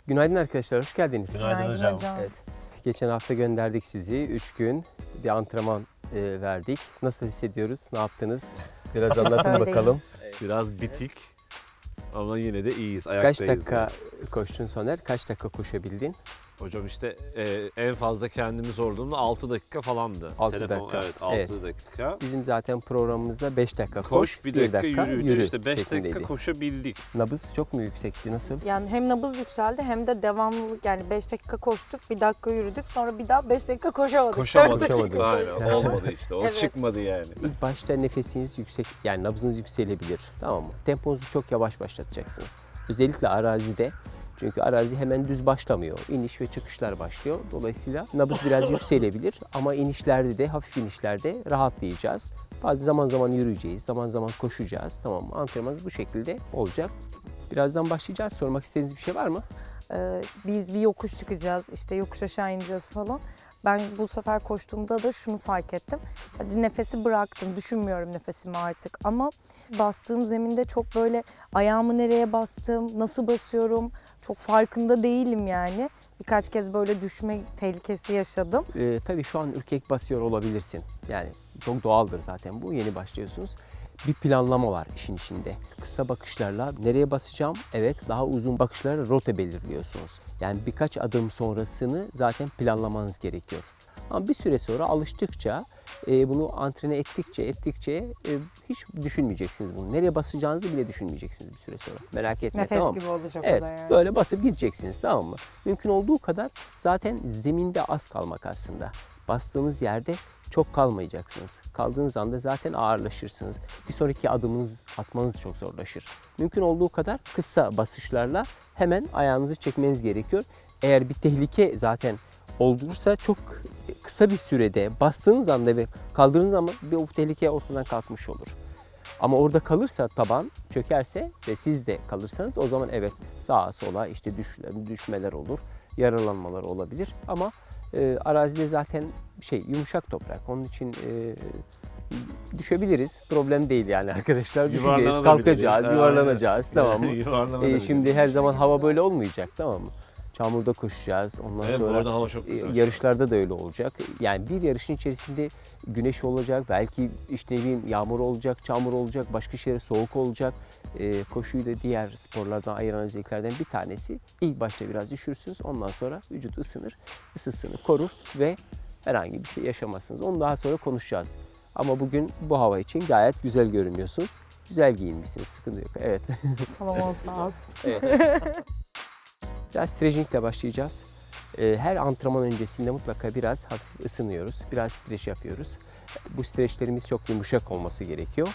Günaydın arkadaşlar, hoş geldiniz. Günaydın hocam. Evet. Geçen hafta gönderdik sizi. 3 gün bir antrenman verdik. Nasıl hissediyoruz? Ne yaptınız? Biraz anlatın bakalım. Biraz bitik ama yine de iyiyiz, Kaç ayaktayız. dakika koştun Soner? Kaç dakika koşabildin? Hocam işte en fazla kendimi sorduğumda 6 dakika falandı. 6 dakika. Evet, 6 dakika. Bizim zaten programımızda 5 dakika Koş, bir dakika yürü. İşte 5 şeklindeydi. dakika koşabildik. Nabız çok mu yüksekti? Nasıl? Yani hem nabız yükseldi hem de devamlılık, yani 5 dakika koştuk, 1 dakika yürüdük, sonra bir daha 5 dakika koşamadık. Koşamadık. Koşamadınız. Aynen, olmadı işte. O Evet. çıkmadı yani. İlk başta nefesiniz yüksek, yani nabzınız yükselebilir. Tamam mı? Temponuzu çok yavaş başlatacaksınız. Özellikle arazide. Çünkü arazi hemen düz başlamıyor. İniş ve çıkışlar başlıyor. Dolayısıyla nabız biraz yükselebilir ama inişlerde de, hafif inişlerde rahatlayacağız. Bazı zaman zaman yürüyeceğiz, zaman zaman koşacağız. Tamam mı? Antrenmanımız bu şekilde olacak. Birazdan başlayacağız. Sormak istediğiniz bir şey var mı? Biz bir yokuş çıkacağız, işte yokuş aşağı ineceğiz falan. Ben bu sefer koştuğumda da şunu fark ettim. Hadi nefesi bıraktım, düşünmüyorum nefesimi artık. Ama bastığım zeminde çok böyle ayağımı nereye bastım, nasıl basıyorum çok farkında değilim yani. Birkaç kez böyle düşme tehlikesi yaşadım. Tabii şu an ürkek basıyor olabilirsin. Yani çok doğaldır zaten bu. Yeni başlıyorsunuz. Bir planlama var işin içinde. Kısa bakışlarla nereye basacağım? Evet, daha uzun bakışlarla rota belirliyorsunuz. Yani birkaç adım sonrasını zaten planlamanız gerekiyor. Ama bir süre sonra alıştıkça, bunu antrene ettikçe hiç düşünmeyeceksiniz bunu. Nereye basacağınızı bile düşünmeyeceksiniz bir süre sonra. Merak etme, Nefes tamam mı? gibi olacak Evet, o da yani. böyle basıp gideceksiniz, tamam mı? Mümkün olduğu kadar zaten zeminde az kalmak aslında. Bastığınız yerde çok kalmayacaksınız. Kaldığınız anda zaten ağırlaşırsınız. Bir sonraki adımınız atmanız çok zorlaşır. Mümkün olduğu kadar kısa basışlarla hemen ayağınızı çekmeniz gerekiyor. Eğer bir tehlike zaten olursa çok kısa bir sürede bastığınız anda ve kaldırdığınız zaman bu tehlike ortadan kalkmış olur. Ama orada kalırsa taban çökerse ve siz de kalırsanız o zaman evet sağa sola işte düşmeler olur, yaralanmalar olabilir. Ama arazide zaten yumuşak toprak. Onun için düşebiliriz. Problem değil yani arkadaşlar. Düşeceğiz, kalkacağız, yuvarlanacağız. Tamam mı? Şimdi her zaman hava böyle olmayacak, tamam mı? Çamurda koşacağız. Ondan Evet, sonra orada hava çok güzel. yarışlarda da öyle olacak. Yani bir yarışın içerisinde güneş olacak, belki işte ne bileyim yağmur olacak, çamur olacak, başka şeyler soğuk olacak. Koşuyla diğer sporlardan ayıran özelliklerden bir tanesi. İlk başta biraz üşürsünüz, ondan sonra vücut ısınır, ısısını korur ve herhangi bir şey yaşamazsınız. Onu daha sonra konuşacağız. Ama bugün bu hava için gayet güzel görünüyorsunuz. Güzel giyinmişsiniz, sıkıntı yok. Evet. Salomon sağ olsun. Biraz stretchingle başlayacağız. Her antrenman öncesinde mutlaka biraz hafif ısınıyoruz. Biraz streç yapıyoruz. Bu streçlerimiz çok yumuşak olması gerekiyor.